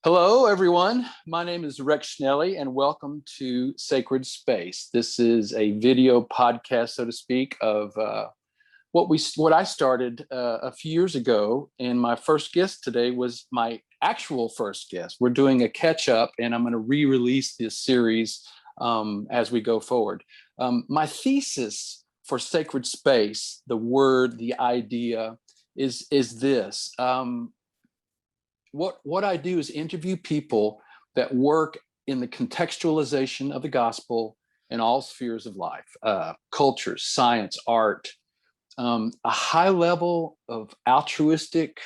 Hello, everyone. My name is Rex Schnelly, and welcome to Sacred Space. This is a video podcast, so to speak, of what I started a few years ago. And my first guest today was my actual first guest. We're doing a catch up, and I'm going to re-release this series as we go forward. My thesis for Sacred Space, the word, the idea, is this. What I do is interview people that work in the contextualization of the gospel in all spheres of life, culture, science, art, a high level of altruistic,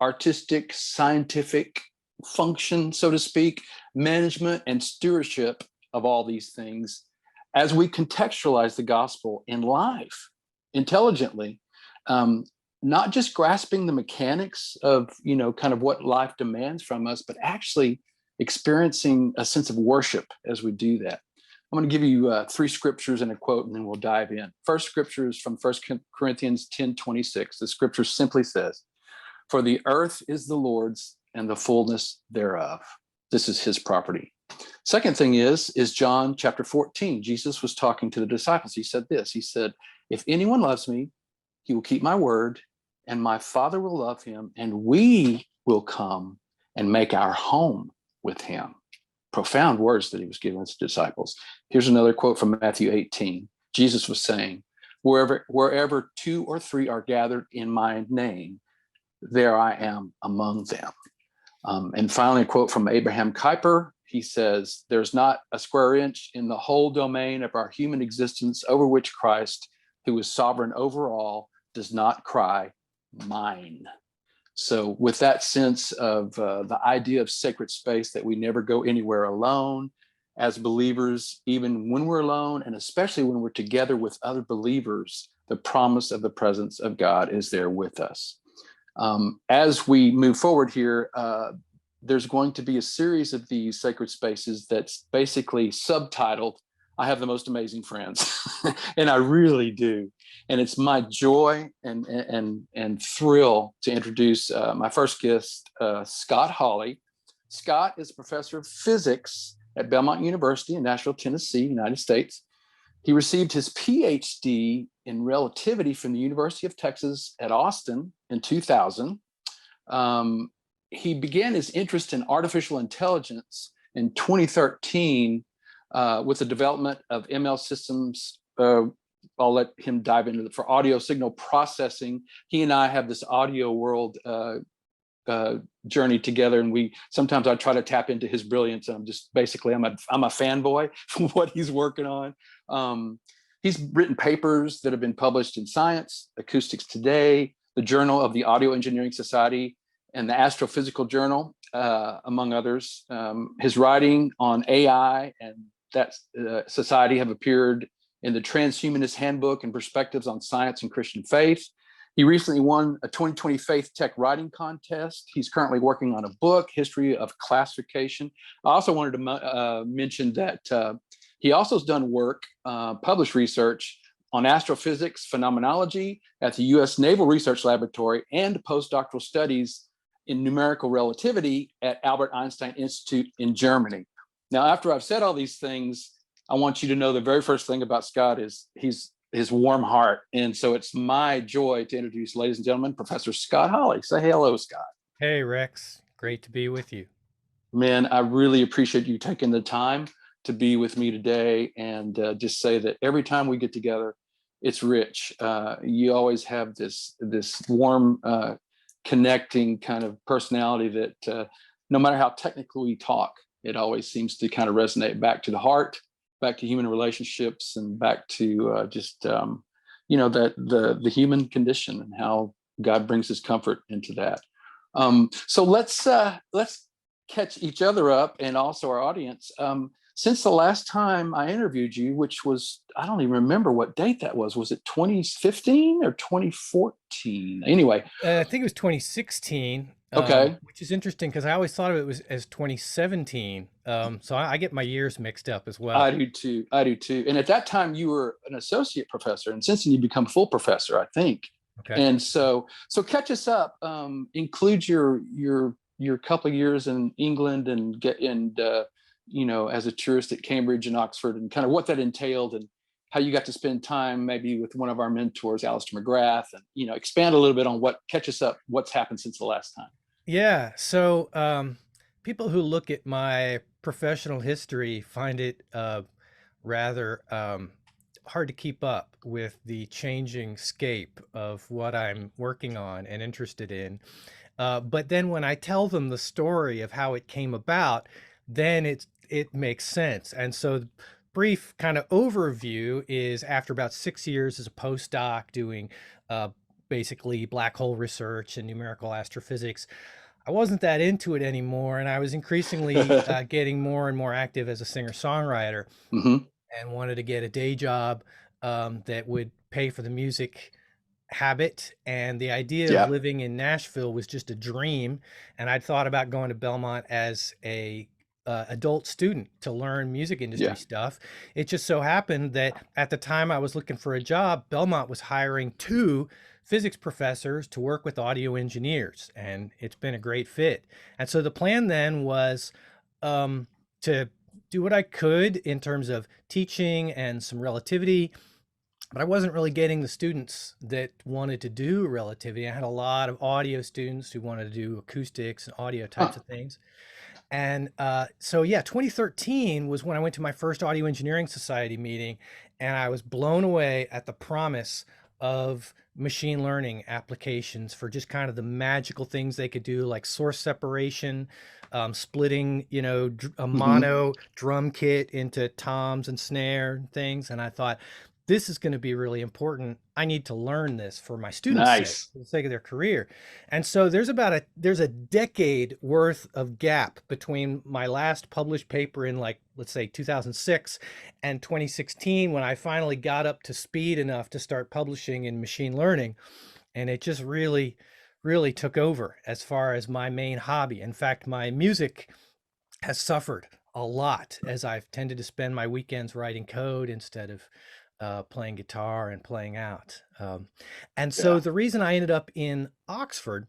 artistic, scientific function, so to speak, management and stewardship of all these things as we contextualize the gospel in life intelligently. Not just grasping the mechanics of, kind of what life demands from us, but actually experiencing a sense of worship as we do that. I'm going to give you three scriptures and a quote, and then we'll dive in. First scripture is from 1 Corinthians 10:26. The scripture simply says, "For the earth is the Lord's and the fullness thereof." This is his property. Second thing is John chapter 14. Jesus was talking to the disciples. He said this. He said, "If anyone loves me, he will keep my word, and my Father will love him, and we will come and make our home with him." Profound words that he was giving his disciples. Here's another quote from Matthew 18. Jesus was saying, wherever two or three are gathered in my name, there I am among them. And finally, a quote from Abraham Kuyper. He says, "There's not a square inch in the whole domain of our human existence over which Christ, who is sovereign over all, does not cry, 'Mine.'" So with that sense of the idea of sacred space, that we never go anywhere alone as believers, even when we're alone, and especially when we're together with other believers, the promise of the presence of God is there with us. As we move forward here, there's going to be a series of these sacred spaces that's basically subtitled, "I have the most amazing friends." And I really do. And it's my joy and thrill to introduce my first guest, Scott Hawley. Scott is a professor of physics at Belmont University in Nashville, Tennessee, United States. He received his PhD in relativity from the University of Texas at Austin in 2000. He began his interest in artificial intelligence in 2013 with the development of ML systems. I'll let him dive into it for audio signal processing. He and I have this audio world journey together, and sometimes I try to tap into his brilliance. And I'm a fanboy for what he's working on. He's written papers that have been published in Science, Acoustics Today, the Journal of the Audio Engineering Society, and the Astrophysical Journal, among others. His writing on AI and that society have appeared in the Transhumanist Handbook and Perspectives on Science and Christian Faith. He recently won a 2020 Faith Tech Writing Contest. He's currently working on a book, History of Classification. I also wanted to mention that he also has done work, published research on astrophysics phenomenology at the U.S. Naval Research Laboratory and postdoctoral studies in numerical relativity at Albert Einstein Institute in Germany. Now, after I've said all these things, I want you to know the very first thing about Scott is his warm heart. And so it's my joy to introduce, ladies and gentlemen, Professor Scott Hawley. Say hello, Scott. Hey, Rex. Great to be with you. Man, I really appreciate you taking the time to be with me today, and just say that every time we get together, it's rich. You always have this warm, connecting kind of personality that no matter how technically we talk, it always seems to kind of resonate back to the heart, back to human relationships, and back to that the human condition and how God brings his comfort into that. So let's catch each other up, and also our audience. Since the last time I interviewed you, which was, I don't even remember what date that was. Was it 2015 or 2014? Anyway. I think it was 2016. Okay. Which is interesting because I always thought of it as 2017. So I get my years mixed up as well. I do too. And at that time you were an associate professor, and since then you become full professor, I think. Okay. And so catch us up. Include your your couple of years in England and as a tourist at Cambridge and Oxford, and kind of what that entailed, and how you got to spend time maybe with one of our mentors, Alistair McGrath, and expand a little bit on catch us up, what's happened since the last time. Yeah. So people who look at my professional history find it rather hard to keep up with the changing scape of what I'm working on and interested in. But then when I tell them the story of how it came about, then it makes sense. And so the brief kind of overview is after about 6 years as a postdoc doing uh, basically black hole research and numerical astrophysics, I wasn't that into it anymore, and I was increasingly getting more and more active as a singer-songwriter, Hmm. and wanted to get a day job that would pay for the music habit. And the idea of Yeah. living in Nashville was just a dream. And I'd thought about going to Belmont as a adult student to learn music industry Yeah. stuff. It just so happened that at the time I was looking for a job, Belmont was hiring two physics professors to work with audio engineers, and it's been a great fit. And so the plan then was to do what I could in terms of teaching and some relativity, but I wasn't really getting the students that wanted to do relativity. I had a lot of audio students who wanted to do acoustics and audio types Huh. of things. And so, yeah, 2013 was when I went to my first Audio Engineering Society meeting, and I was blown away at the promise of machine learning applications for just kind of the magical things they could do, like source separation, splitting, a Hmm. mono drum kit into toms and snare and things. And I thought, this is going to be really important. I need to learn this for my students' sake, Nice. for the sake of their career. And so there's a decade worth of gap between my last published paper in, like, let's say 2006 and 2016, when I finally got up to speed enough to start publishing in machine learning. And it just really, really took over as far as my main hobby. In fact, my music has suffered a lot as I've tended to spend my weekends writing code instead of playing guitar and playing out. And so Yeah. the reason I ended up in Oxford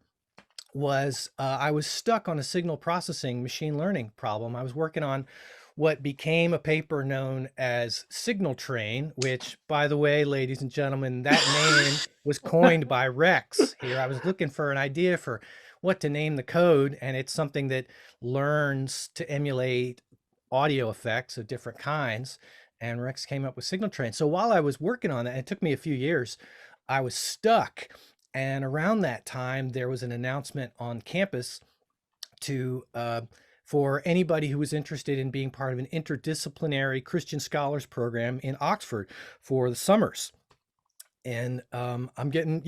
was I was stuck on a signal processing machine learning problem. I was working on what became a paper known as Signal Train, which, by the way, ladies and gentlemen, that name was coined by Rex here. I was looking for an idea for what to name the code, and it's something that learns to emulate audio effects of different kinds. And Rex came up with Signal Train. So while I was working on that, it took me a few years, I was stuck. And around that time, there was an announcement on campus to for anybody who was interested in being part of an interdisciplinary Christian scholars program in Oxford for the summers. And I'm getting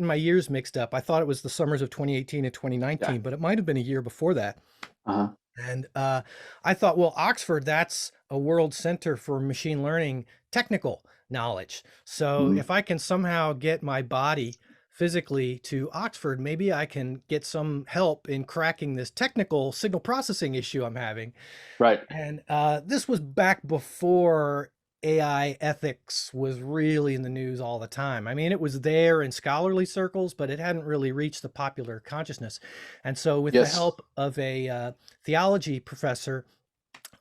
my years mixed up. I thought it was the summers of 2018 and Yeah. 2019, but it might have been a year before that. Uh-huh. And I thought, well, Oxford, that's a world center for machine learning technical knowledge. So Hmm. if I can somehow get my body physically to Oxford, maybe I can get some help in cracking this technical signal processing issue I'm having. Right. And this was back before AI ethics was really in the news all the time. I mean, it was there in scholarly circles, but it hadn't really reached the popular consciousness. And so, with the Yes. help of a theology professor,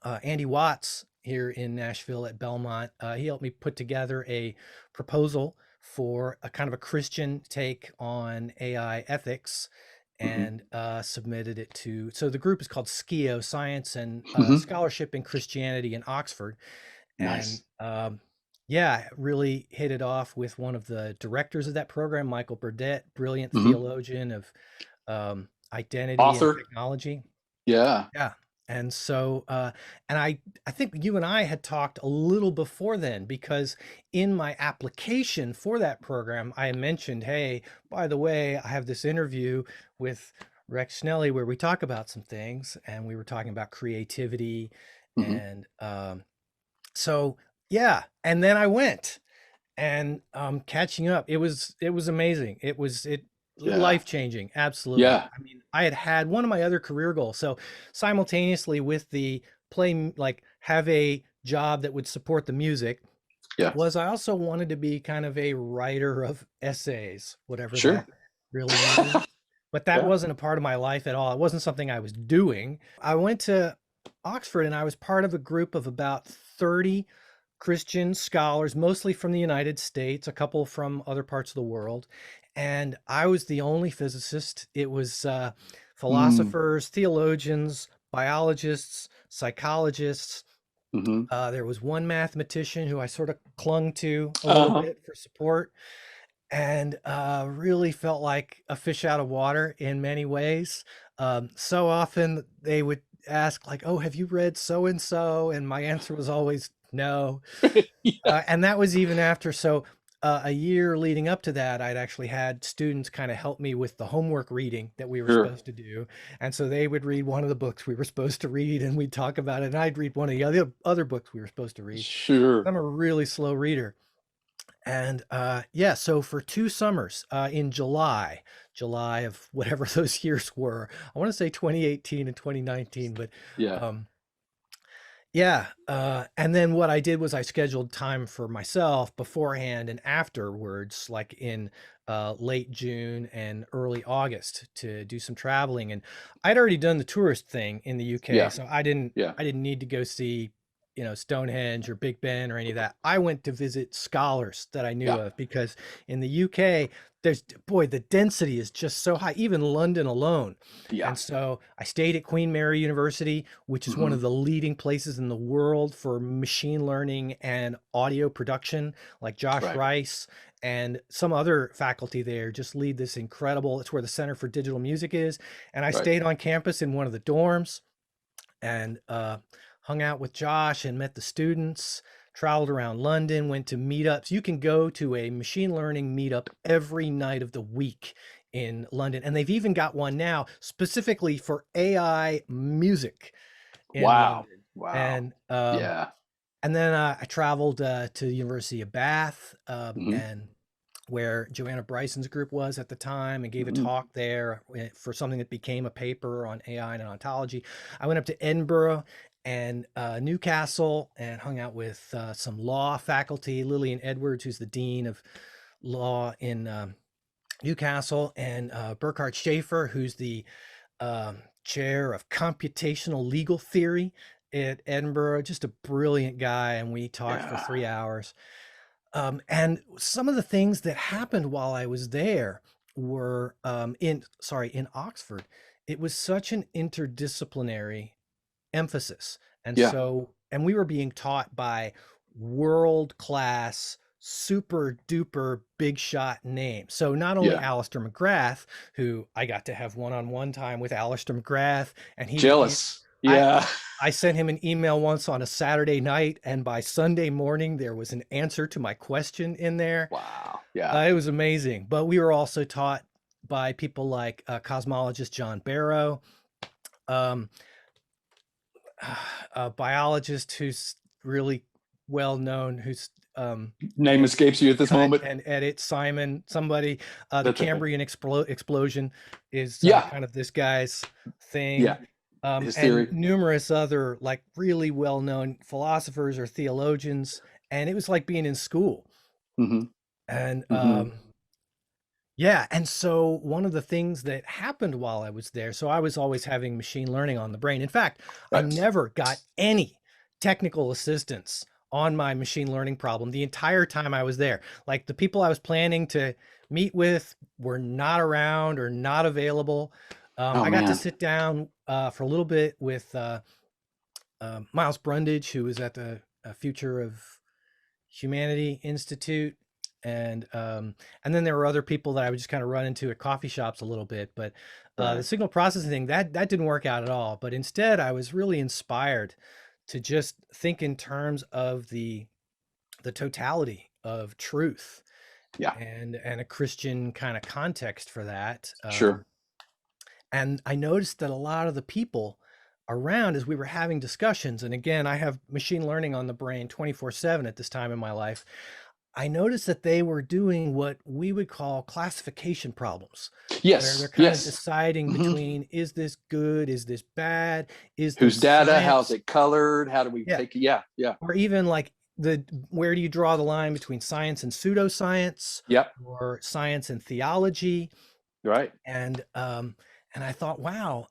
Andy Watts, here in Nashville at Belmont, he helped me put together a proposal for a kind of a Christian take on AI ethics, Hmm. and submitted it to. So the group is called SCIO, Science and Hmm. Scholarship in Christianity in Oxford, and Nice. yeah, really hit it off with one of the directors of that program, Michael Burdett, brilliant Hmm. theologian of identity and Author. technology. Yeah. Yeah. And so, and I think you and I had talked a little before then, because in my application for that program, I mentioned, hey, by the way, I have this interview with Rex Snelly where we talk about some things, and we were talking about creativity. Hmm. And so, yeah. And then I went, and catching up, it was amazing. It Yeah. life changing, absolutely. Yeah. I mean, I had one of my other career goals. So simultaneously with the like have a job that would support the music, Yeah. was I also wanted to be kind of a writer of essays, whatever Sure. that really means. but that Yeah. wasn't a part of my life at all. It wasn't something I was doing. I went to Oxford and I was part of a group of about 30 Christian scholars, mostly from the United States, a couple from other parts of the world. And I was the only physicist. It was Mm. philosophers, theologians, biologists, psychologists. Hmm. There was one mathematician who I sort of clung to a little Uh-huh. bit for support, and really felt like a fish out of water in many ways. So often they would ask, like, "Oh, have you read so and so?" And my answer was always no. Yeah. And that was even after. So a year leading up to that, I'd actually had students kind of help me with the homework reading that we were Sure. supposed to do. And so they would read one of the books we were supposed to read, and we'd talk about it. And I'd read one of the other books we were supposed to read. Sure. I'm a really slow reader. And yeah, so for 2 summers in July of whatever those years were, I want to say 2018 and 2019, but Yeah. um, yeah. And then what I did was I scheduled time for myself beforehand and afterwards, like in late June and early August, to do some traveling. And I'd already done the tourist thing in the UK, Yeah. so I didn't Yeah. I didn't need to go see, Stonehenge or Big Ben or any of that. I went to visit scholars that I knew Yeah. of, because in the UK, there's, boy, the density is just so high, even London alone. Yeah. And so I stayed at Queen Mary University, which is one Hmm. of the leading places in the world for machine learning and audio production. Like Josh Right. Rice and some other faculty there just lead this incredible, it's where the Center for Digital Music is. And I Right. stayed on campus in one of the dorms and hung out with Josh and met the students, traveled around London, went to meetups. You can go to a machine learning meetup every night of the week in London. And they've even got one now specifically for AI music in Wow. London. Wow. And Yeah. then I traveled to the University of Bath, Hmm. and where Joanna Bryson's group was at the time, and gave a Hmm. talk there for something that became a paper on AI and ontology. I went up to Edinburgh and Newcastle and hung out with some law faculty, Lillian Edwards, who's the dean of law in Newcastle, and Burkhard Schaefer, who's the chair of computational legal theory at Edinburgh. Just a brilliant guy, and we talked for Yeah. 3 hours. And some of the things that happened while I was there were in Oxford. It was such an interdisciplinary emphasis. And Yeah. so, and we were being taught by world class, super duper big shot names. So not only Yeah. Alistair McGrath, who I got to have one-on-one time with Alistair McGrath, and Jealous. I, Yeah. I sent him an email once on a Saturday night, and by Sunday morning, there was an answer to my question in there. Wow. Yeah. It was amazing. But we were also taught by people like cosmologist John Barrow, um, a biologist who's really well known, who's Name escapes you at this cut moment. and edit Simon, somebody. The That's okay. Cambrian explosion is Yeah. kind of this guy's thing. Yeah. His And theory. numerous other like really well-known philosophers or theologians. And it was like being in school. Hmm. And Hmm. yeah, and so one of the things that happened while I was there, so I was always having machine learning on the brain. In fact, I Right. never got any technical assistance on my machine learning problem the entire time I was there. Like the people I was planning to meet with were not around or not available. Oh I got to man. sit down for a little bit with Miles Brundage, who was at the Future of Humanity Institute, and then there were other people that I would just kind of run into at coffee shops a little bit. But the Right. signal processing thing, that didn't work out at all. But instead, I was really inspired to just think in terms of the totality of truth Yeah. and a Christian kind of context for that. Sure. And I noticed that a lot of the people around, as we were having discussions, and again, I have machine learning on the brain 24/7 at this time in my life. I noticed that they were doing what we would call classification problems, where they're Yes. kind of Yes. deciding Hmm. between, is this good? Is this bad? Is there Whose data? How's science? it colored? How do we Yeah. take it? Yeah. Yeah. Or even like where do you draw the line between science and pseudoscience, Yep. or science and theology? Right. And I thought, wow,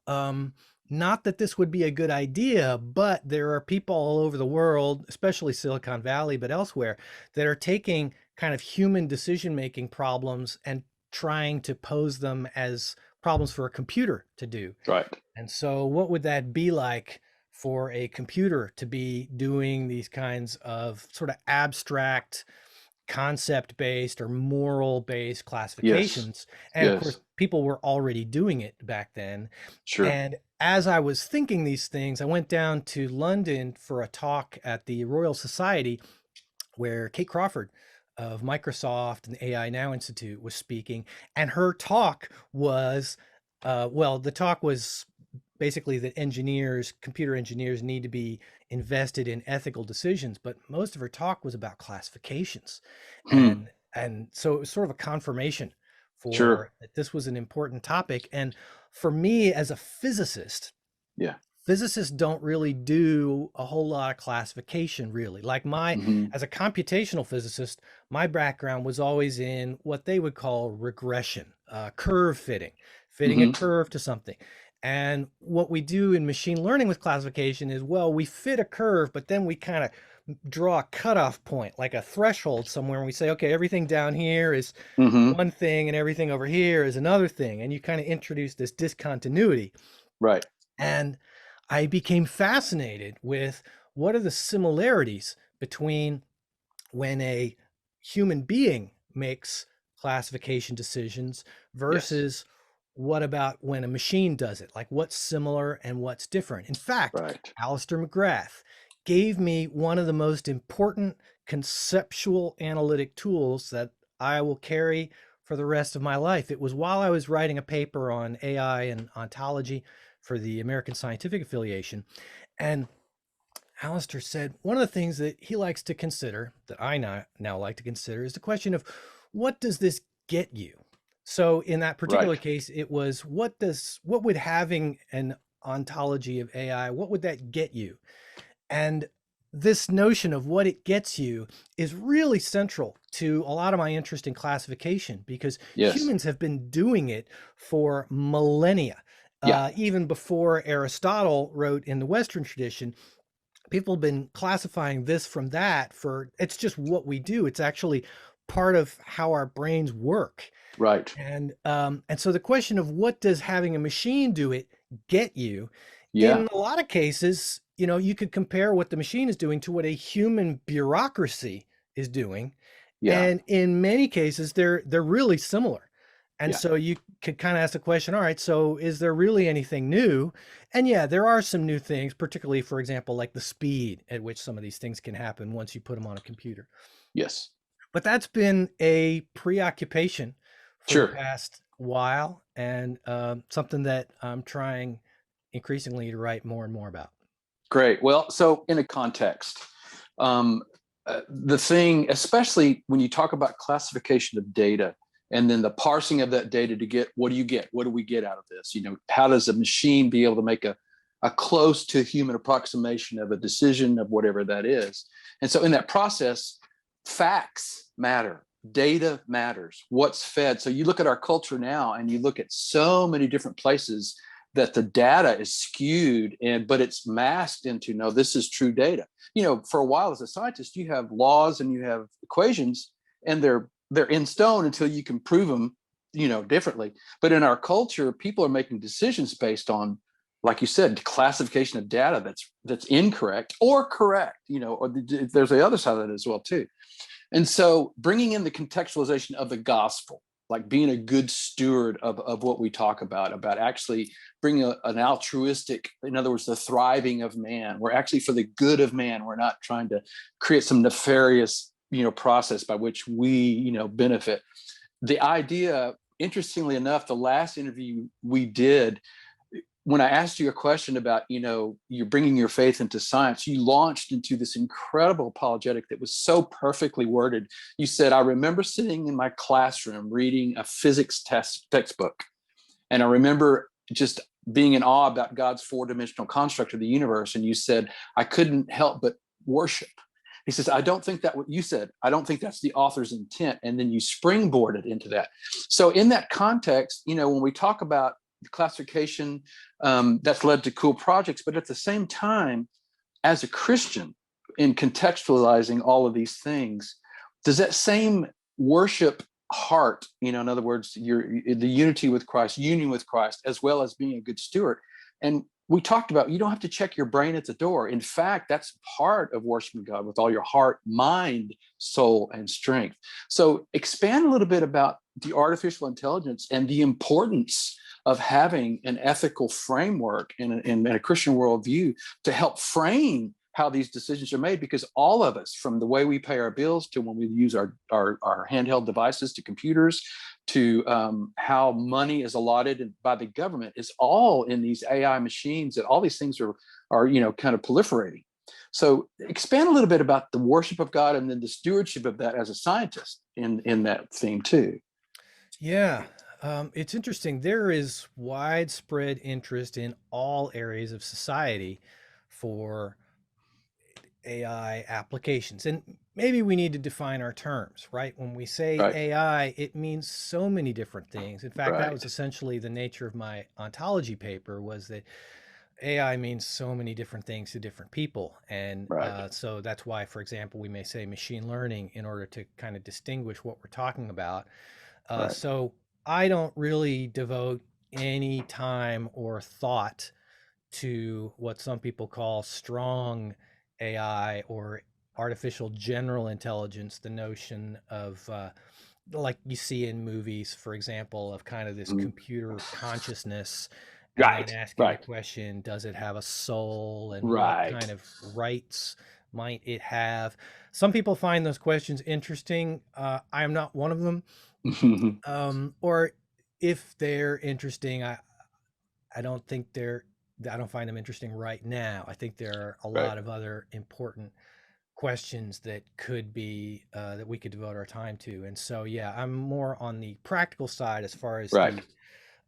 not that this would be a good idea, but there are people all over the world, especially Silicon Valley, but elsewhere, that are taking kind of human decision-making problems and trying to pose them as problems for a computer to do. Right. And so what would that be like for a computer to be doing these kinds of sort of abstract, concept-based or moral-based Yes. classifications? And of course, Yes. people were already doing it back then. Sure. And as I was thinking these things, I went down to London for a talk at the Royal Society where Kate Crawford of Microsoft and the AI Now Institute was speaking. And her talk was, well, the talk was basically that engineers, computer engineers, need to be invested in ethical decisions, but most of her talk was about classifications. Hmm. And so it was sort of a confirmation Sure. for that this was an important topic. And for me as a physicist, Yeah. physicists don't really do a whole lot of classification, really. Like Hmm. as a computational physicist, my background was always in what they would call regression, curve fitting, fitting a Hmm. curve to something. And what we do in machine learning with classification is, well, we fit a curve, but then we kind of draw a cutoff point, like a threshold somewhere, and we say, okay, everything down here is Hmm. one thing and everything over here is another thing. And you kind of introduce this discontinuity. Right. And I became fascinated with what are the similarities between when a human being makes classification decisions Yes. versus what about when a machine does it? Like what's similar and what's different? In fact, Right. Alistair McGrath gave me one of the most important conceptual analytic tools that I will carry for the rest of my life. It was while I was writing a paper on AI and ontology for the American Scientific Affiliation. And Alistair said one of the things that he likes to consider, that I now like to consider, is the question of what does this get you? So in that particular Right. case, it was what would having an ontology of AI, what would that get you? And this notion of what it gets you is really central to a lot of my interest in classification because Yes. humans have been doing it for millennia. Yeah. Even before Aristotle wrote in the Western tradition, people have been classifying this from that for it's just what we do. It's actually part of how our brains work. Right. And so the question of what does having a machine do it get you? Yeah. In a lot of cases, you could compare what the machine is doing to what a human bureaucracy is doing. Yeah. And in many cases, they're really similar. And Yeah. so you could kind of ask the question, all right, so is there really anything new? And yeah, there are some new things, particularly, for example, like the speed at which some of these things can happen once you put them on a computer. Yes. But that's been a preoccupation for the Sure. past while and something that I'm trying increasingly to write more and more about. Great. Well, so in a context, um, the thing, especially when you talk about classification of data and then the parsing of that data to get what do you get? What do we get out of this? How does a machine be able to make a close to human approximation of a decision of whatever that is? And so in that process, facts matter. Data matters. What's fed. So you look at our culture now and you look at so many different places that the data is skewed but it's masked into no, this is true data. For a while as a scientist, you have laws and you have equations, and they're in stone until you can prove them, differently. But in our culture, people are making decisions based on, like you said, classification of data that's incorrect or correct. Or there's the other side of that as well too. And so bringing in the contextualization of the gospel, like being a good steward of what we talk about actually bringing an altruistic, in other words, the thriving of man. We're actually for the good of man. We're not trying to create some nefarious, process by which we, benefit. The idea, interestingly enough, the last interview we did, when I asked you a question about, you're bringing your faith into science, you launched into this incredible apologetic that was so perfectly worded. You said, I remember sitting in my classroom reading a physics textbook. And I remember just being in awe about God's four-dimensional construct of the universe. And you said, I couldn't help but worship. He says, I don't think that what you said, I don't think that's the author's intent. And then you springboarded into that. So in that context, when we talk about the classification, that's led to cool projects, but at the same time, as a Christian, in contextualizing all of these things, does that same worship heart, in other words, the unity with Christ, union with Christ, as well as being a good steward. And we talked about, you don't have to check your brain at the door. In fact, that's part of worshiping God with all your heart, mind, soul, and strength. So expand a little bit about the artificial intelligence and the importance of having an ethical framework in a Christian worldview to help frame how these decisions are made, because all of us, from the way we pay our bills to when we use our handheld devices to computers to how money is allotted by the government, is all in these AI machines, and all these things are kind of proliferating. So expand a little bit about the worship of God and then the stewardship of that as a scientist in that theme too. Yeah, it's interesting. There is widespread interest in all areas of society for AI applications. And maybe we need to define our terms, right? When we say Right. AI, it means so many different things. In fact, that was Right. essentially the nature of my ontology paper, was that AI means so many different things to different people. And Right. so that's why, for example, we may say machine learning in order to kind of distinguish what we're talking about. Right. So I don't really devote any time or thought to what some people call strong AI or artificial general intelligence, the notion of like you see in movies, for example, of kind of this Mm. computer consciousness, and then Right. asking the Right. question, does it have a soul and what Right. kind of rights might it have? Some people find those questions interesting. I am not one of them. Or if they're interesting, I don't think I don't find them interesting right now. I think there are a Right. lot of other important questions that could be that we could devote our time to. And so, yeah, I'm more on the practical side as far as Right.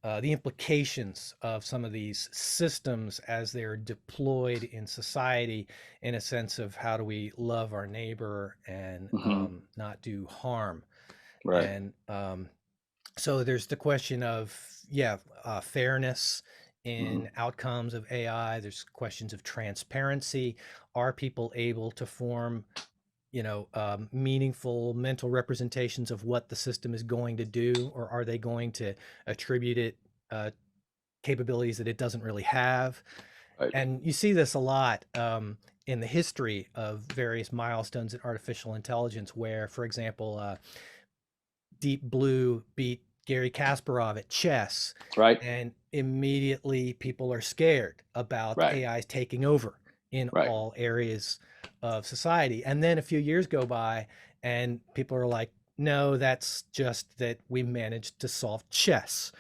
the implications of some of these systems as they're deployed in society, in a sense of how do we love our neighbor and Hmm. not do harm. Right. And so there's the question of, yeah, fairness Hmm. in outcomes of AI. There's questions of transparency. Are people able to form, meaningful mental representations of what the system is going to do, or are they going to attribute it capabilities that it doesn't really have? Right. And you see this a lot in the history of various milestones in artificial intelligence, where, for example, Deep Blue beat Gary Kasparov at chess, Right. and immediately people are scared about Right. AIs taking over in Right. all areas of society. And then a few years go by, and people are like, no, that's just that we managed to solve chess.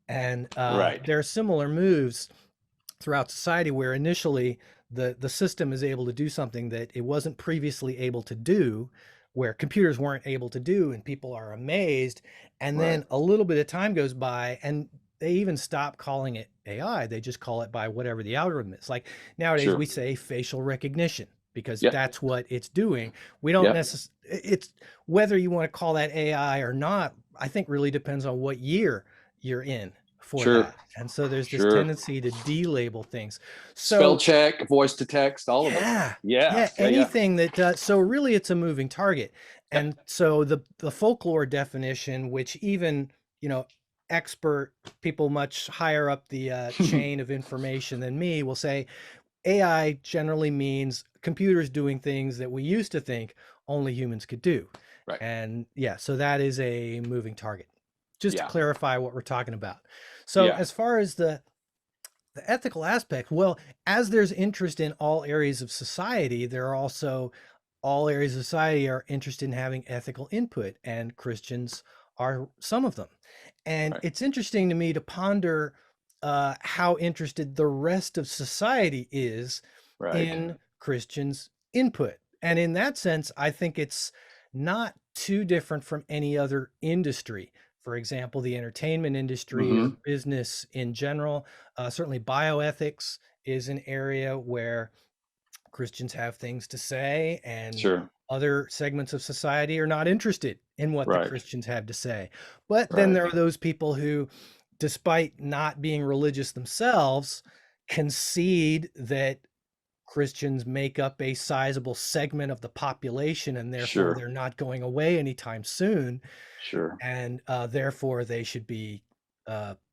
And Right. there are similar moves throughout society where initially the system is able to do something that it wasn't previously able to do, where computers weren't able to do, and people are amazed. And Right. then a little bit of time goes by, and they even stop calling it AI. They just call it by whatever the algorithm is. Like nowadays we Sure. say facial recognition because Yep. that's what it's doing. We don't Yep. necessarily, it's whether you want to call that AI or not, I think really depends on what year you're in for Sure. that. And so there's this Sure. tendency to delabel things. Spell So check, voice to text, all of it. yeah, Yeah. yeah, Yeah. Yeah. anything that does. So really, it's a moving target. Yep. And so the folklore definition, which even expert people much higher up the chain of information than me will say, AI generally means computers doing things that we used to think only humans could do. Right. And yeah, so that is a moving target. Just to Yeah. clarify what we're talking about. So Yeah. as far as the ethical aspect, well, as there's interest in all areas of society, there are also all areas of society are interested in having ethical input, and Christians are some of them. And Right. it's interesting to me to ponder how interested the rest of society is Right. in Christians' input. And in that sense, I think it's not too different from any other industry. For example, the entertainment industry or Hmm. business in general. Certainly, bioethics is an area where Christians have things to say, and Sure. other segments of society are not interested in what the Right. Christians have to say. But then Right. there are those people who, despite not being religious themselves, concede that Christians make up a sizable segment of the population, and therefore Sure. they're not going away anytime soon, Sure. and therefore they should be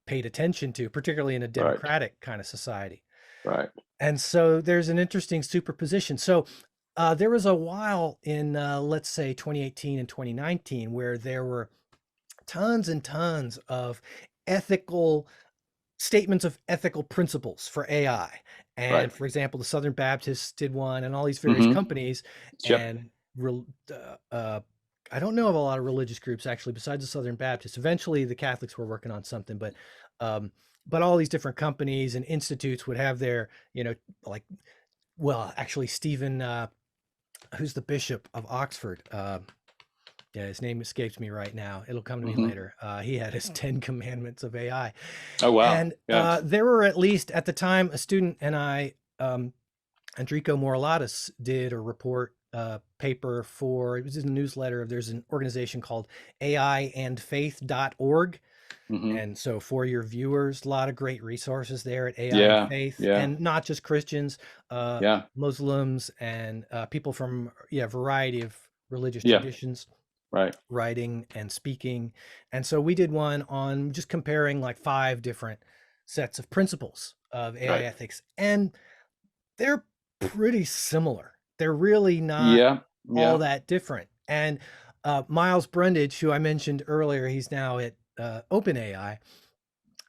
paid attention to, particularly in a Right. democratic kind of society. Right. And so there's an interesting superposition. So there was a while in, let's say, 2018 and 2019, where there were tons and tons of ethical statements of ethical principles for AI. Right. And for example, the Southern Baptists did one, and all these various Mm-hmm. companies. Yep. And I don't know of a lot of religious groups actually, besides the Southern Baptists. Eventually, the Catholics were working on something, um, but all these different companies and institutes would have their, like, well, actually, Stephen, who's the Bishop of Oxford? Yeah, his name escapes me right now. It'll come to me Mm-hmm. later. He had his 10 Commandments of AI. Oh, wow. And Yeah. there were, at least at the time, a student and I, Enrico Moralatis, did a report paper for, it was in a newsletter. There's an organization called AIandFaith.org. Mm-hmm. And so for your viewers, a lot of great resources there at AI and Yeah. Faith, Yeah. and not just Christians, Yeah. Muslims, and people from, a variety of religious Yeah. traditions, Right. writing and speaking. And so we did one on just comparing like 5 different sets of principles of AI Right. ethics, and they're pretty similar. They're really not Yeah. all Yeah. that different. And Miles Brundage, who I mentioned earlier, he's now at OpenAI.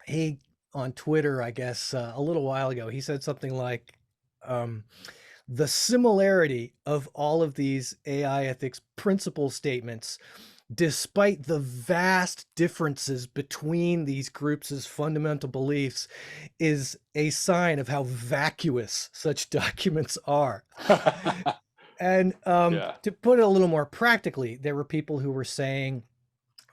He, on Twitter, I guess, a little while ago, he said something like, um, the similarity of all of these AI ethics principle statements, despite the vast differences between these groups' fundamental beliefs, is a sign of how vacuous such documents are. And Yeah. to put it a little more practically, there were people who were saying,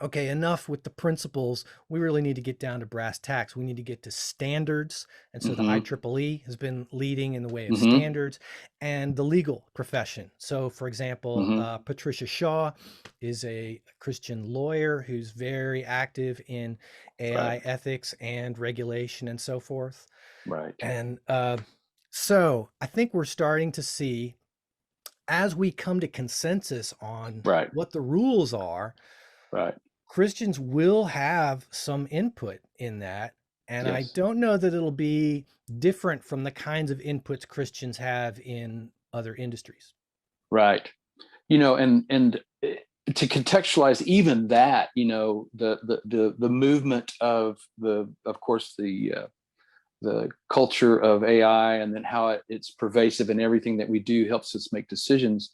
okay, enough with the principles. We really need to get down to brass tacks. We need to get to standards. And so the Mm-hmm. IEEE has been leading in the way of Mm-hmm. standards, and the legal profession. So, for example, Mm-hmm. Patricia Shaw is a Christian lawyer who's very active in AI Right. ethics and regulation and so forth. Right. And so I think we're starting to see, as we come to consensus on Right. what the rules are, Right. Christians will have some input in that. And I Yes. don't know that it'll be different from the kinds of inputs Christians have in other industries. Right. And to contextualize even that, the movement of course, the culture of AI, and then how it's pervasive in everything that we do, helps us make decisions.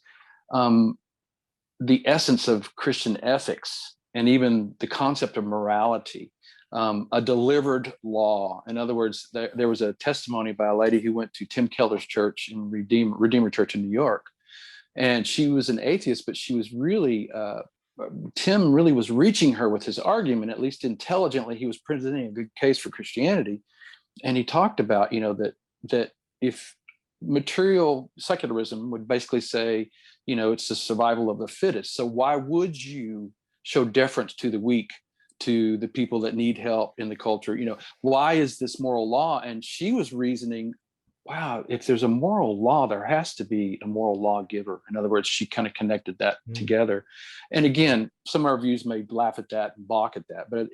The essence of Christian ethics, and even the concept of morality, a delivered law. In other words, there was a testimony by a lady who went to Tim Keller's church in Redeemer Church in New York, and she was an atheist, but she was really Tim really was reaching her with his argument. At least intelligently, he was presenting a good case for Christianity. And he talked about, that if material secularism would basically say, it's the survival of the fittest. So why would you show deference to the weak, to the people that need help in the culture? Why is this moral law? And she was reasoning, wow, if there's a moral law, there has to be a moral lawgiver. In other words, she kind of connected that together. And again, some of our views may laugh at that and balk at that, but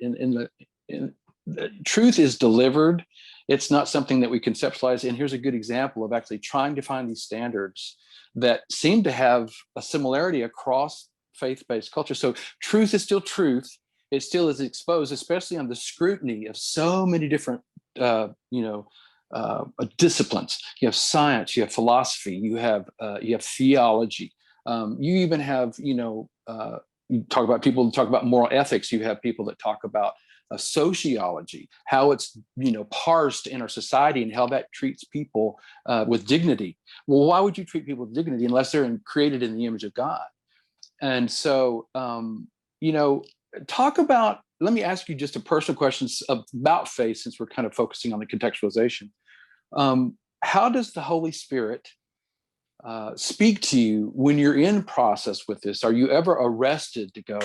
the truth is delivered. It's not something that we conceptualize. And here's a good example of actually trying to find these standards that seem to have a similarity across faith-based culture. So truth is still truth. It still is exposed, especially on the scrutiny of so many different, disciplines. You have science, you have philosophy, you have theology. You even have, you talk about people who talk about moral ethics. You have people that talk about sociology, how it's parsed in our society, and how that treats people with dignity. Well, why would you treat people with dignity unless they're created in the image of God? And so, talk about. Let me ask you just a personal question about faith, since we're kind of focusing on the contextualization. How does the Holy Spirit speak to you when you're in process with this? Are you ever arrested to go,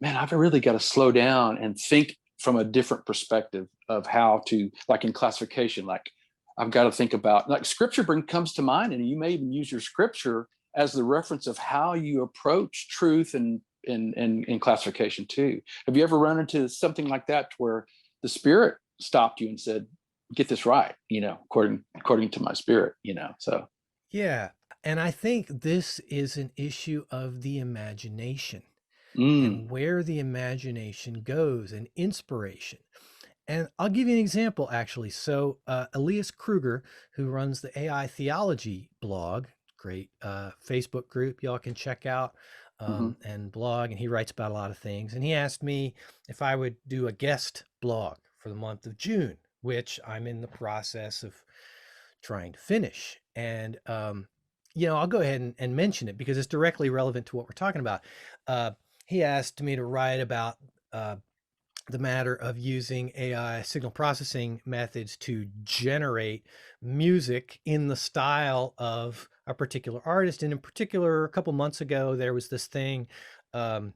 man, I've really got to slow down and think from a different perspective of how to, like in classification, like I've got to think about, like scripture comes to mind, and you may even use your scripture as the reference of how you approach truth and in classification too. Have you ever run into something like that where the Spirit stopped you and said, get this right, according to my spirit, so. Yeah. And I think this is an issue of the imagination Mm, and where the imagination goes and inspiration. And I'll give you an example, actually. So, Elias Kruger, who runs the AI Theology blog, great Facebook group y'all can check out mm-hmm, and blog, and he writes about a lot of things. And he asked me if I would do a guest blog for the month of June, which I'm in the process of trying to finish. And, I'll go ahead and mention it because it's directly relevant to what we're talking about. He asked me to write about uh, the matter of using AI signal processing methods to generate music in the style of a particular artist. And in particular, a couple months ago, there was this thing, um,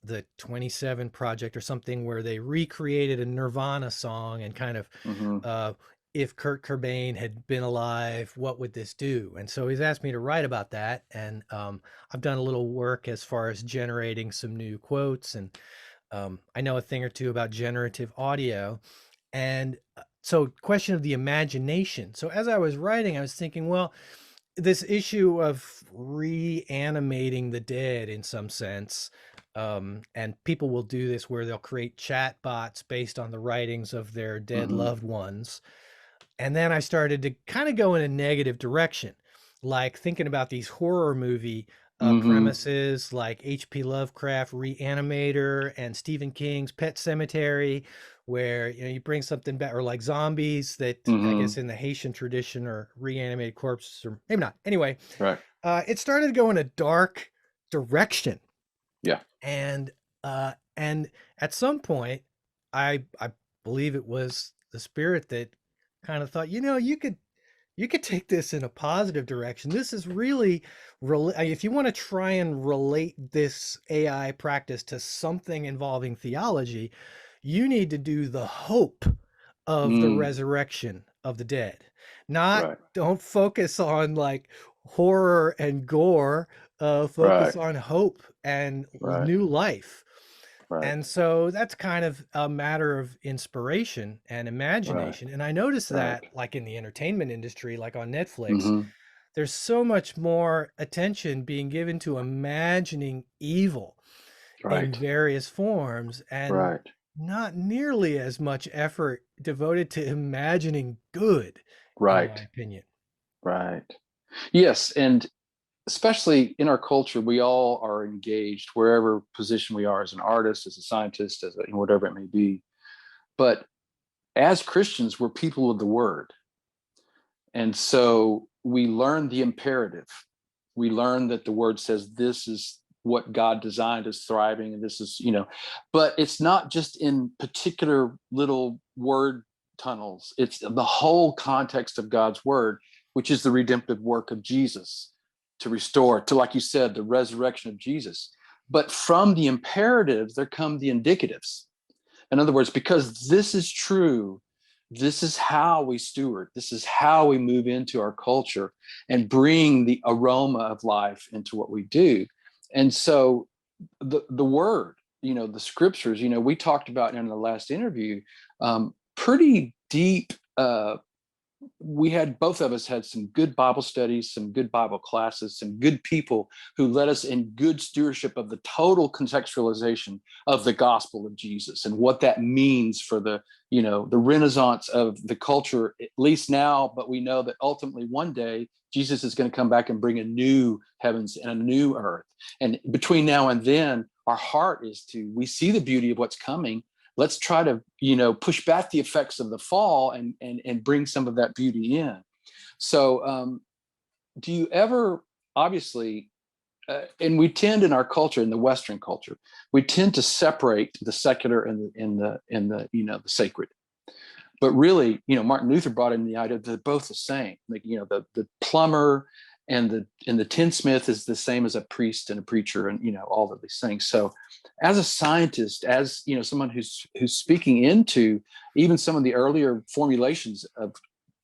the 27 project or something, where they recreated a Nirvana song and kind of, mm-hmm, uh, if Kurt Cobain had been alive, what would this do? And so he's asked me to write about that. And I've done a little work as far as generating some new quotes, and I know a thing or two about generative audio. And so, question of the imagination. So, as I was writing, I was thinking, well, this issue of reanimating the dead in some sense, and people will do this where they'll create chat bots based on the writings of their dead mm-hmm, loved ones. And then I started to kind of go in a negative direction, like thinking about these horror movie mm-hmm, premises like H.P. Lovecraft Reanimator and Stephen King's Pet Cemetery, where you bring something back, or like zombies that I mm-hmm, guess in the Haitian tradition are reanimated corpses, or maybe not. Anyway, right, it started to go in a dark direction, yeah, and at some point, I believe it was the Spirit that kind of thought, you could take this in a positive direction. This is really, if you want to try and relate this AI practice to something involving theology, you need to do the hope of the mm, resurrection of the dead. Not, right, don't focus on like horror and gore, focus right, on hope and right, new life. right, And so that's kind of a matter of inspiration and right, imagination. And I noticed right, that, like in the entertainment industry, like on Netflix, mm-hmm, there's so much more attention being given to imagining evil in right, various forms, and right, not nearly as much effort devoted to imagining good, in my right, opinion. right. Yes, and especially in our culture, we all are engaged wherever position we are, as an artist, as a scientist, as a, whatever it may be. But as Christians, we're people of the word. And so we learn the imperative. We learn that the word says this is what God designed as thriving, and this is, but it's not just in particular little word tunnels. It's the whole context of God's word, which is the redemptive work of Jesus to restore, to, like you said, the resurrection of Jesus. But from the imperatives, there come the indicatives. In other words, because this is true, this is how we steward, this is how we move into our culture and bring the aroma of life into what we do. And so the word, the scriptures, we talked about in the last interview, pretty deep. We had, both of us had some good Bible studies, some good Bible classes, some good people who led us in good stewardship of the total contextualization of the gospel of Jesus and what that means for the renaissance of the culture, at least now. But we know that ultimately one day Jesus is going to come back and bring a new heavens and a new earth. And between now and then, our heart is we see the beauty of what's coming. Let's try to push back the effects of the fall and bring some of that beauty in. So do you ever, obviously, and we tend in our culture, in the Western culture, we tend to separate the secular and the sacred. But really, Martin Luther brought in the idea that they're both the same. Like, the plumber and the tinsmith is the same as a priest and a preacher, and all of these things. So as a scientist, as someone who's speaking into even some of the earlier formulations of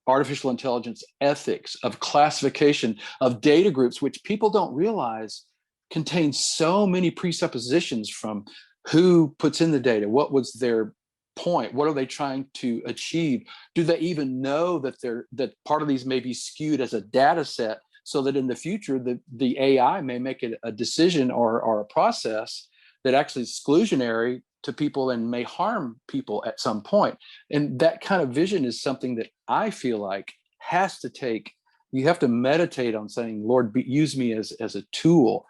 artificial intelligence ethics, of classification, of data groups, which people don't realize contain so many presuppositions from who puts in the data, what was their point, what are they trying to achieve, do they even know that part of these may be skewed as a data set, so that in the future the AI may make it a decision or a process that actually is exclusionary to people and may harm people at some point. And that kind of vision is something that I feel like has to take, you have to meditate on saying, Lord, use me as a tool.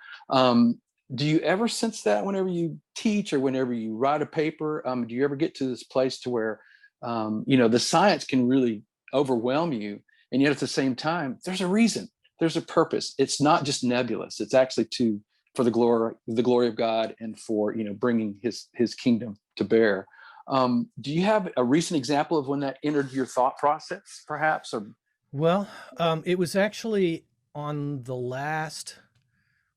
Do you ever sense that whenever you teach or whenever you write a paper? Do you ever get to this place to where, the science can really overwhelm you, and yet at the same time, there's a reason, there's a purpose. It's not just nebulous. It's actually for the glory of God, and for bringing His kingdom to bear. Do you have a recent example of when that entered your thought process, perhaps? Or Well, it was actually on the last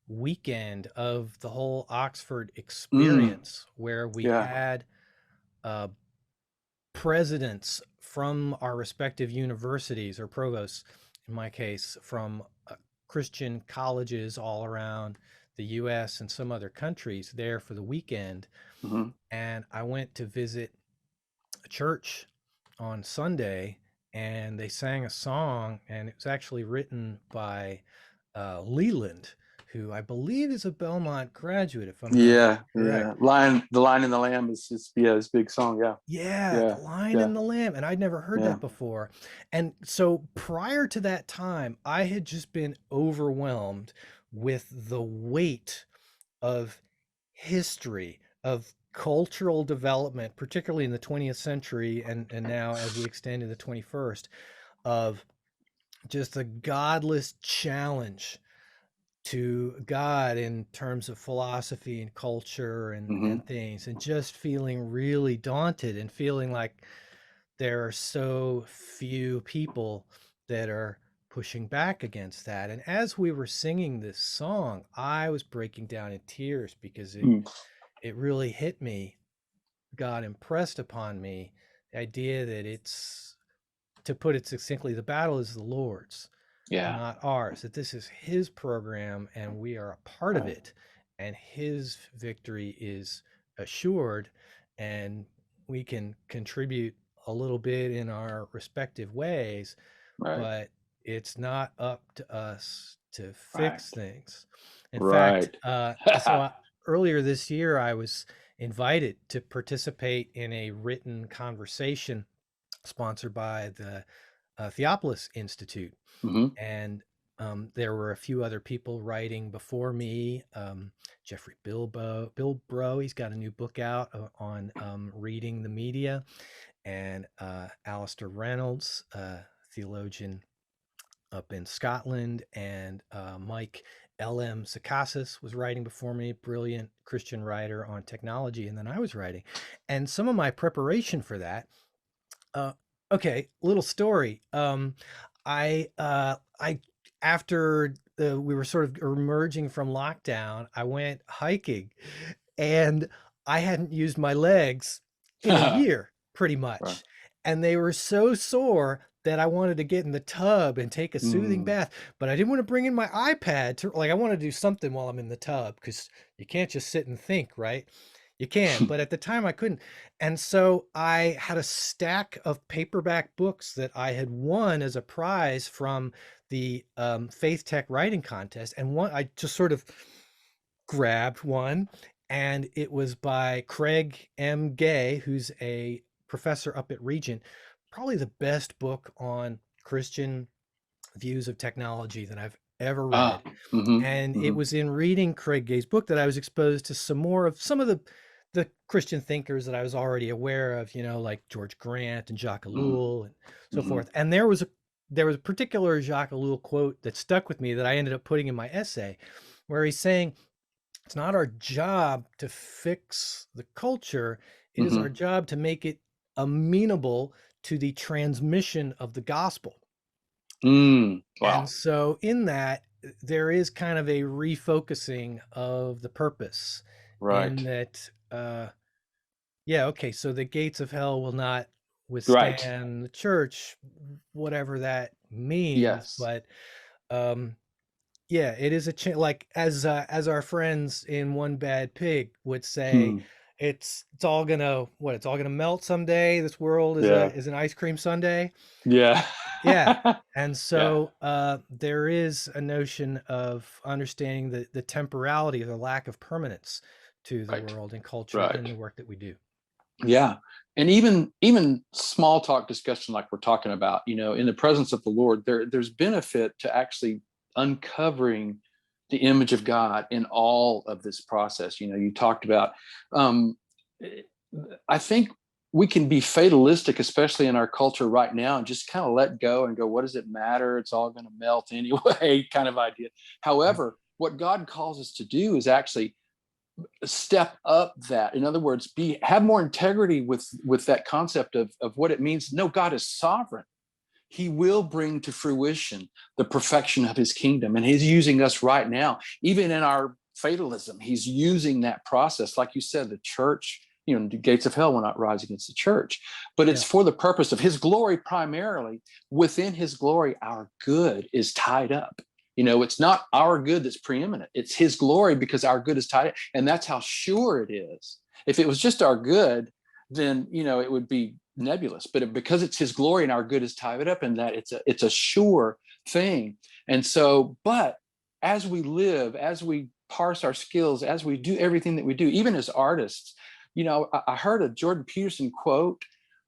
weekend of the whole Oxford mm, experience, where we yeah, had uh, presidents from our respective universities, or provosts, in my case, from Christian colleges all around the US and some other countries there for the weekend. mm-hmm, And I went to visit a church on Sunday, and they sang a song, and it was actually written by Leland, who I believe is a Belmont graduate, if I'm not yeah, correct. yeah. The Lion and the Lamb is just, yeah, this big song. Yeah, Yeah, yeah, The Lion yeah, and the Lamb. And I'd never heard yeah. that before. And so prior to that time, I had just been overwhelmed with the weight of history, of cultural development, particularly in the 20th century, and now as we extend to the 21st, of just a godless challenge to God in terms of philosophy and culture Mm-hmm. and things, and just feeling really daunted and feeling like there are so few people that are pushing back against that. And as we were singing this song, I was breaking down in tears because Mm, it really hit me. God impressed upon me the idea that it's, to put it succinctly, the battle is the Lord's, yeah, not ours, that this is His program and we are a part of right, it, and His victory is assured, and we can contribute a little bit in our respective ways, right, but it's not up to us to right, fix things. In fact, right. earlier this year, I was invited to participate in a written conversation sponsored by the Theopolis Institute. Mm-hmm, And there were a few other people writing before me. Jeffrey Bilbro, he's got a new book out on reading the media, and Alistair Reynolds, theologian up in Scotland, and Mike L.M. Sakasis was writing before me, brilliant Christian writer on technology, and then I was writing. And some of my preparation for that, uh, okay, little story. I after we were sort of emerging from lockdown, I went hiking, and I hadn't used my legs in a year, pretty right. much, and they were so sore that I wanted to get in the tub and take a soothing Mm, bath, but I didn't want to bring in my iPad to, like, I want to do something while I'm in the tub, because you can't just sit and think, right? You can, but at the time I couldn't. And so I had a stack of paperback books that I had won as a prize from the Faith Tech writing contest. And one, I just sort of grabbed one, and it was by Craig M. Gay, who's a professor up at Regent, probably the best book on Christian views of technology that I've ever read. mm-hmm, And it mm-hmm, was in reading Craig Gay's book that I was exposed to some more of some of the Christian thinkers that I was already aware of, like George Grant and Jacques Ellul and so mm-hmm, forth. And there was a particular Jacques Ellul quote that stuck with me that I ended up putting in my essay, where he's saying, it's not our job to fix the culture. It is our mm-hmm. job to make it amenable to the transmission of the gospel. Mm, And wow. so in that, there is kind of a refocusing of the purpose in Right. that, yeah, okay, so the gates of hell will not Right. withstand the church, whatever that means. Yes. But um, yeah, it is a like as our friends in One Bad Pig would say, Hmm. it's all gonna what? It's all gonna melt someday. This world Yeah. is an ice cream sundae. Yeah. Yeah. And Yeah. so there is a notion of understanding the temporality or the lack of permanence to the Right. world and culture Right. in the work that we do. Yeah. And even small talk discussion like we're talking about, in the presence of the Lord, there's benefit to actually uncovering the image of God in all of this process. You talked about um I think we can be fatalistic, especially in our culture right now, and just kind of let go and go, what does it matter? It's all going to melt anyway, kind of idea. Right. However, what God calls us to do is actually step up that. In other words, have more integrity with that concept of what it means. No, God is sovereign. He will bring to fruition the perfection of his kingdom. And he's using us right now, even in our fatalism. He's using that process. Like you said, the church, the gates of hell will not rise against the church, but it's Yeah. for the purpose of his glory primarily. Within his glory, our good is tied up. It's not our good that's preeminent. It's his glory because our good is tied up. And that's how sure it is. If it was just our good, then, it would be nebulous, but because it's his glory and our good is tied up in that, it's a sure thing. And so, but as we live, as we parse our skills, as we do everything that we do, even as artists, I heard a Jordan Peterson quote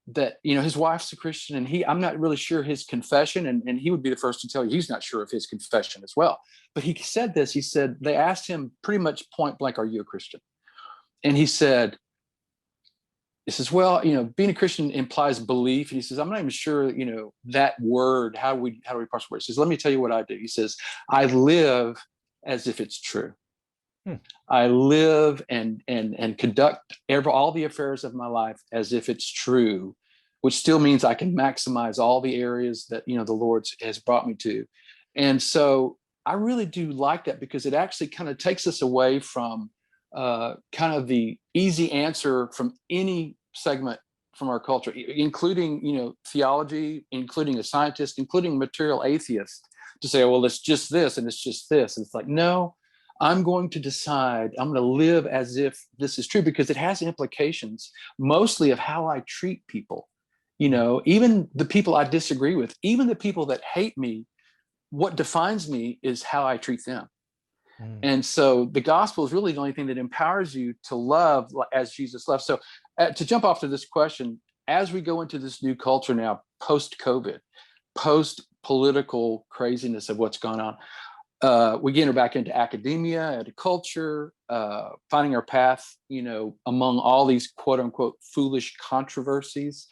that, his wife's a Christian, and I'm not really sure his confession, and he would be the first to tell you he's not sure of his confession as well. But he said this, he said, they asked him pretty much point blank, are you a Christian? And he says, well, being a Christian implies belief. And he says, I'm not even sure, that word, how do we parse the word? He says, let me tell you what I do. He says, I live as if it's true. Hmm. I live and conduct all the affairs of my life as if it's true, which still means I can maximize all the areas that, the Lord has brought me to. And so I really do like that because it actually kind of takes us away from kind of the easy answer from any segment from our culture, including, theology, including a scientist, including material atheist, to say, well, it's just this and it's just this. And it's like, no, I'm going to decide, I'm going to live as if this is true because it has implications mostly of how I treat people. Hmm. Even the people I disagree with, even the people that hate me, what defines me is how I treat them. Hmm. And so the gospel is really the only thing that empowers you to love as Jesus loved. So to jump off to this question, as we go into this new culture now, post COVID, post political craziness of what's gone on, we enter back into academia, into culture, finding our path, among all these quote unquote foolish controversies,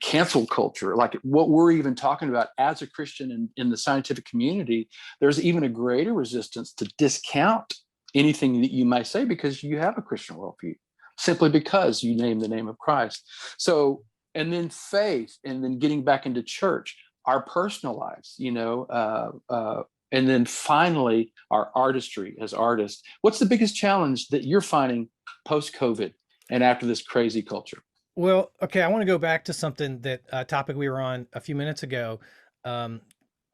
cancel culture, like what we're even talking about as a Christian in the scientific community. There's even a greater resistance to discount anything that you might say because you have a Christian worldview, simply because you name the name of Christ. So, and then faith, and then getting back into church, our personal lives, and then finally, our artistry as artists. What's the biggest challenge that you're finding post COVID and after this crazy culture? Well, okay, I want to go back to something that topic we were on a few minutes ago, um,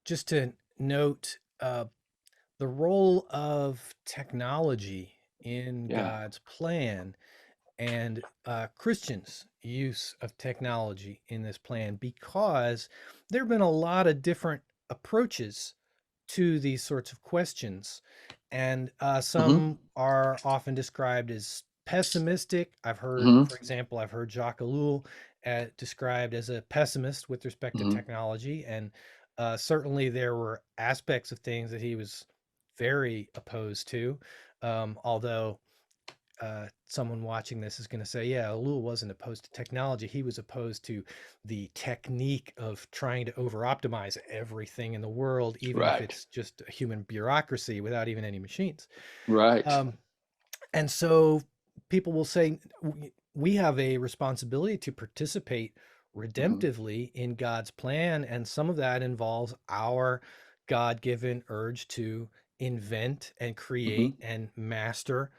just to note the role of technology in Yeah. God's plan and Christians' use of technology in this plan, because there have been a lot of different approaches to these sorts of questions. And Hmm. some are often described as pessimistic. Hmm. For example, I've heard Jacques Ellul described as a pessimist with respect to Hmm. technology. And certainly there were aspects of things that he was very opposed to. Although someone watching this is going to say, yeah, Lul wasn't opposed to technology. He was opposed to the technique of trying to over optimize everything in the world, even if Right. it's just a human bureaucracy without even any machines. Right. Um, and so people will say, we have a responsibility to participate Hmm. redemptively in God's plan. And some of that involves our God-given urge to invent and create Hmm. and master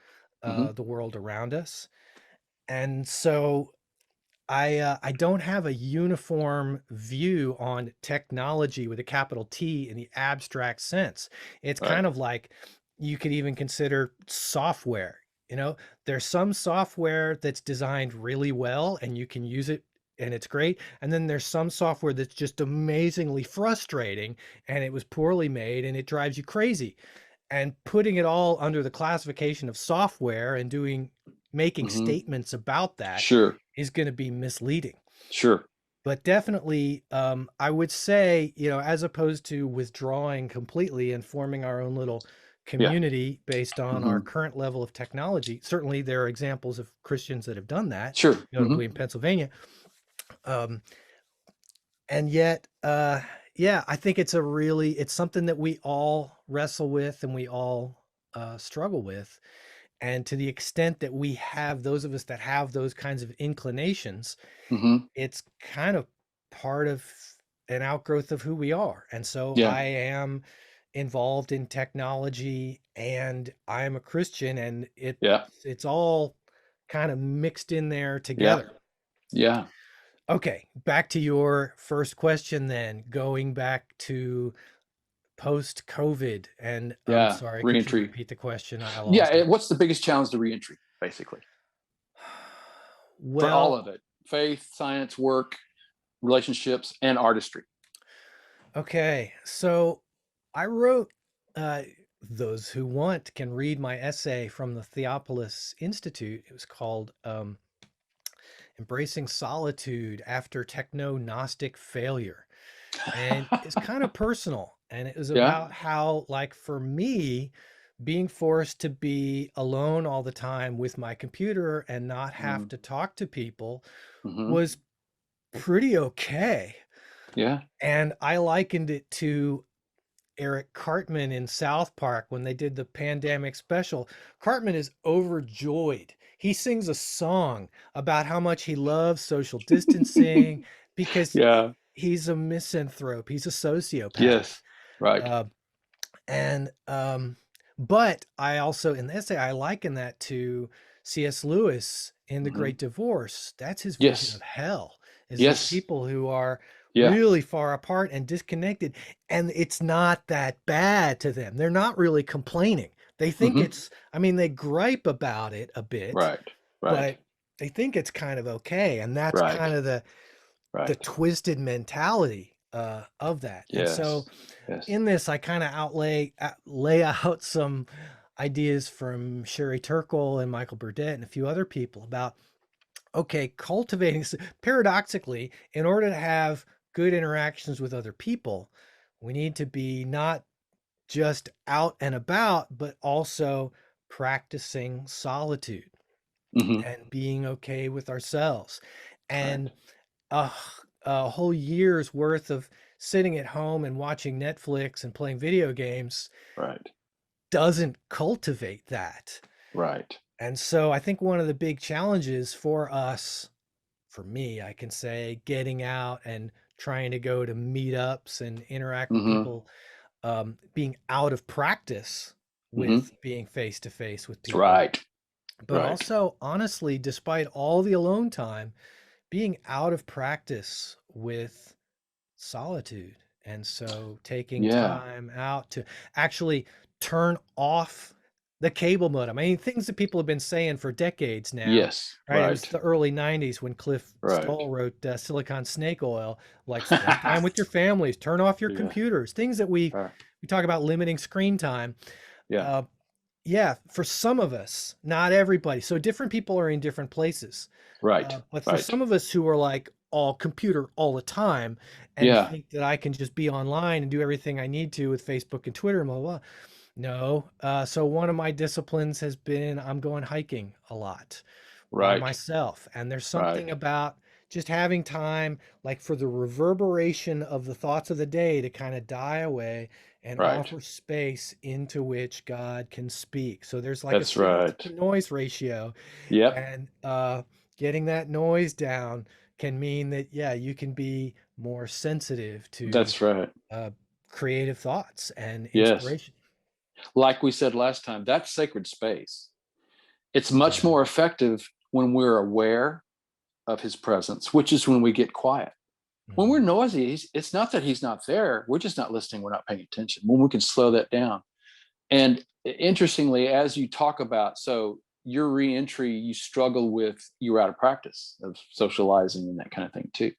Hmm. the world around us. And so I don't have a uniform view on technology with a capital T in the abstract sense. It's kind Right. of like you could even consider software. You know, there's some software that's designed really well and you can use it and it's great. And then there's some software that's just amazingly frustrating and it was poorly made and it drives you crazy. And putting it all under the classification of software and making Hmm. statements about that Sure. is going to be misleading. Sure. But definitely, I would say, as opposed to withdrawing completely and forming our own little Yeah. community based on our Hmm. current level of technology, certainly there are examples of Christians that have done that, Sure. Hmm. notably in Pennsylvania. Um, and yet, yeah, I think it's something that we all wrestle with and we all struggle with. And to the extent that we have those of us that have those kinds of inclinations, Hmm. it's kind of part of an outgrowth of who we are. And so Yeah. I am involved in technology and I am a Christian and Yeah. it's all kind of mixed in there Yeah. together. Yeah. Okay, back to your first question then, going back to post COVID. And I'm Yeah. sorry, could you Reentry. repeat the question? I Yeah. lost it. What's the biggest challenge to reentry, basically, for all Well, of it? Faith, science, work, relationships, and artistry. okay, so I wrote, uh, those who want can read my essay from the Theopolis Institute. It was called Embracing Solitude After Techno Gnostic Failure. And it's kind of personal. And it was Yeah. about how, like, for me, being forced to be alone all the time with my computer and not have Mm-hmm. to talk to people Mm-hmm. was pretty okay. Yeah. And I likened it to Eric Cartman in South Park when they did the pandemic special. Cartman is overjoyed. He sings a song about how much he loves social distancing because Yeah. he's a misanthrope. He's a sociopath. Yes. Right. Uh, and but I also in the essay I liken that to C.S. Lewis in The Hmm. Great Divorce. That's his vision of Yes. hell, is these Yes. people who are Yeah. really far apart and disconnected, and it's not that bad to them. They're not really complaining. They think Hmm. it's, I mean, they gripe about it a bit, Right. Right. but they think it's kind of okay. And that's Right. kind of the Right. twisted mentality of that. And so Yes. Yes. in this, I kind of lay out some ideas from Sherry Turkle and Michael Burdett and a few other people about, okay, paradoxically, in order to have good interactions with other people, we need to be not just out and about, but also practicing solitude Hmm. and being okay with ourselves. Right. And a, a whole year's worth of sitting at home and watching Netflix and playing video games Right. doesn't cultivate that. Right. And so I think one of the big challenges for us, for me, I can say, getting out and trying to go to meetups and interact with Hmm. people, being out of practice Hmm. with being face to face with That's people, right. but Right. also, honestly, despite all the alone time, being out of practice with solitude. And so taking Yeah. time out to actually turn off the cable modem. I mean, things that people have been saying for decades now, Yes. right? It was Right. the early 90s when Cliff Right. Stoll wrote Silicon Snake Oil, like spend time with your families, turn off your Yeah. computers, things that Right. we talk about limiting screen time. Yeah. Uh, yeah, for some of us, not everybody. So different people are in different places. Right. But for Right. some of us who are like all computer all the time and Yeah. think that I can just be online and do everything I need to with Facebook and Twitter and blah, blah, blah. No. So one of my disciplines has been I'm going hiking a lot by Right. myself. And there's Right. something about just having time, like for the reverberation of the thoughts of the day to kind of die away and Right. offer space into which God can speak. So there's like a That's signal right. to noise ratio, Yep. and getting that noise down can mean that, yeah, you can be more sensitive to That's right. uh, creative thoughts and Yes. inspiration. Like we said last time, that's sacred space. It's much Yeah. more effective when we're aware of his presence, which is when we get quiet. When we're Mhm. noisy, it's not that he's not there. We're just not listening. We're not paying attention. When we can slow that down. And interestingly, as you talk about, so your reentry, you struggle with, you were out of practice of socializing and that kind of thing too.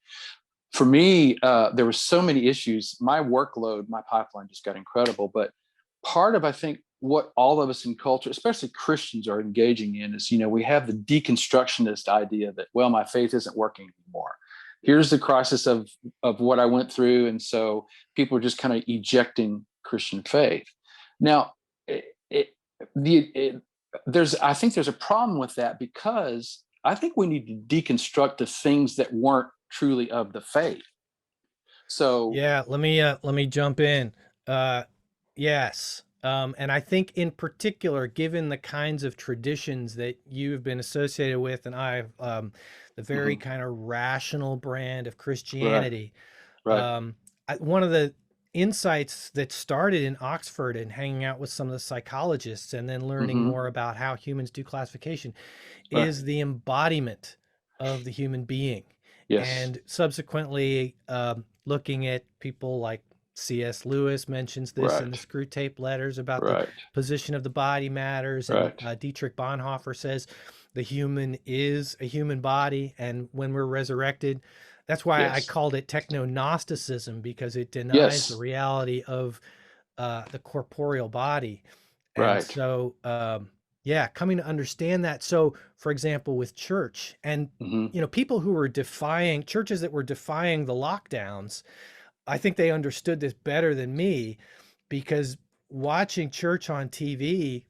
For me, there were so many issues. My workload, my pipeline just got incredible. But part of, I think, what all of us in culture, especially Christians, are engaging in is, we have the deconstructionist idea that, well, my faith isn't working anymore. Here's the crisis of what I went through. And so people are just kind of ejecting Christian faith. Now, it, it, I think there's a problem with that, because I think we need to deconstruct the things that weren't truly of the faith. So, Yeah, let me jump in. Uh yes. And I think in particular, given the kinds of traditions that you've been associated with, and I've the very mhm, kind of rational brand of right, Christianity, right, um, one of the insights that started in Oxford and hanging out with some of the psychologists and then learning hmm, more about how humans do classification right, is the embodiment of the human being. yes, And subsequently, looking at people like C.S. Lewis mentions this in the right, Screw Tape Letters about the right, position of the body matters, and right, Dietrich Bonhoeffer says the human is a human body, and when we're resurrected, that's why I yes, called it techno-Gnosticism, because it denies the yes, reality of the corporeal body. And right, so, yeah, coming to understand that. So, for example, with church and, hmm, people who were defying churches that were defying the lockdowns, I think they understood this better than me, because watching church on TV,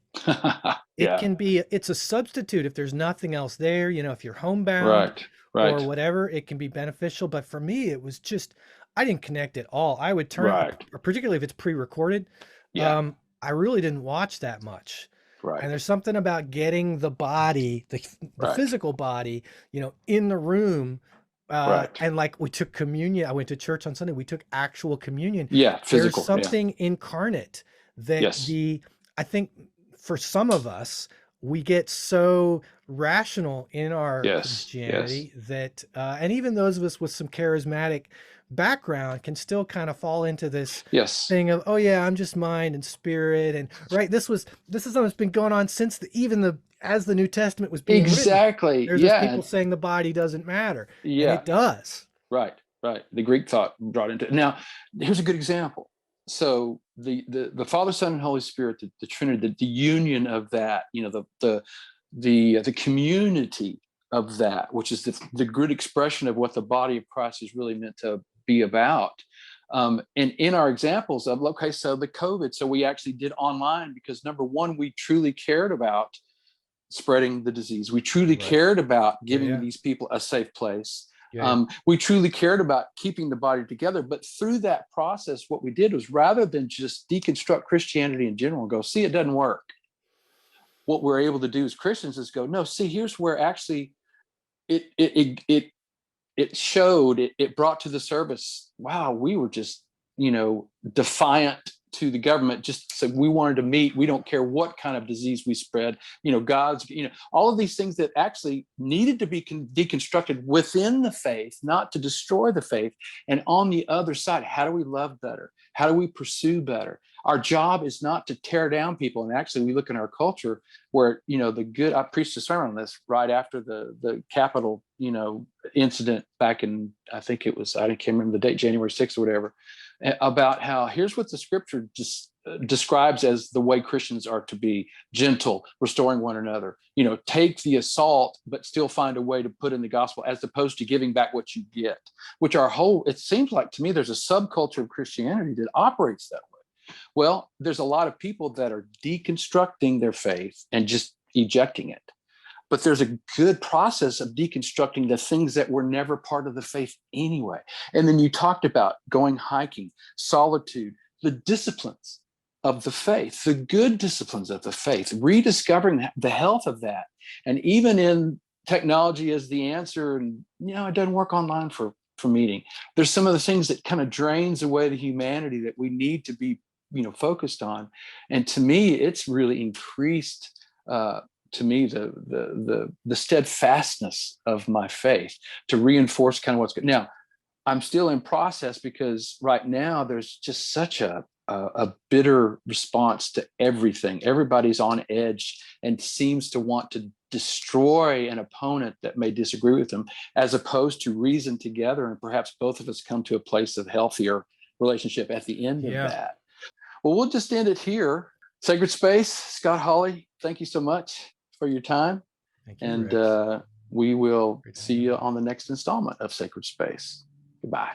yeah, it's a substitute if there's nothing else there, if you're homebound right, or right, whatever, it can be beneficial. But for me, it was just, I didn't connect at all. I would turn, right, particularly if it's pre-recorded. yeah, I really didn't watch that much. And right, there's something about getting the body, the right, physical body, in the room. right, And like we took communion. I went to church on Sunday. We took actual communion. yeah, There's physical, yeah, something incarnate that yes, I think for some of us, we get so rational in our yes, yes, Christianity that, and even those of us with some charismatic background can still kind of fall into this yes, thing of, oh yeah, I'm just mind and spirit. And right, this is something that's been going on since as the New Testament was being written. exactly, There's those yeah, people saying the body doesn't matter, and yeah, it does. right, right. The Greek thought brought into it. Now, here's a good example. So the Father, Son, and Holy Spirit, the Trinity, the union of that, the community of that, which is the good expression of what the body of Christ is really meant to be about. And in our examples of, okay, so the COVID, so we actually did online because, number one, we truly cared about spreading the disease. We truly Right. cared about Yeah. giving Yeah. these people a safe place. Yeah. Yeah. We truly cared about keeping the body together. But through that process, what we did was, rather than just deconstruct Christianity in general and go, see, it doesn't work, what we're able to do as Christians is go, no, see, here's where actually it showed, it brought to the service, wow, we were just, defiant to the government, just said we wanted to meet, we don't care what kind of disease we spread, God's, all of these things that actually needed to be deconstructed within the faith, not to destroy the faith. And on the other side, how do we love better? How do we pursue better? Our job is not to tear down people. And actually, we look in our culture where, I preached a sermon on this right after the Capitol, incident back in, I think it was, I can't remember the date, January 6th or whatever, about how here's what the scripture just describes as the way Christians are to be: gentle, restoring one another, take the assault, but still find a way to put in the gospel, as opposed to giving back what you get, which it seems like to me there's a subculture of Christianity that operates that way. Well, there's a lot of people that are deconstructing their faith and just ejecting it. But there's a good process of deconstructing the things that were never part of the faith anyway. And then you talked about going hiking, solitude, the disciplines of the faith, the good disciplines of the faith, rediscovering the health of that. And even in technology as the answer, and it doesn't work online for from eating. There's some of the things that kind of drains away the humanity that we need to be, focused on. And to me, it's really increased to me the steadfastness of my faith to reinforce kind of what's good. Now, I'm still in process because right now there's just such a bitter response to everything. Everybody's on edge and seems to want to destroy an opponent that may disagree with them, as opposed to reason together and perhaps both of us come to a place of healthier relationship at the end of Yeah. that. Well, we'll just end it here. Sacred Space, Scott Hawley, thank you so much for your time. Thank you, And Rex. we will Great see you on the next installment of Sacred Space. Goodbye.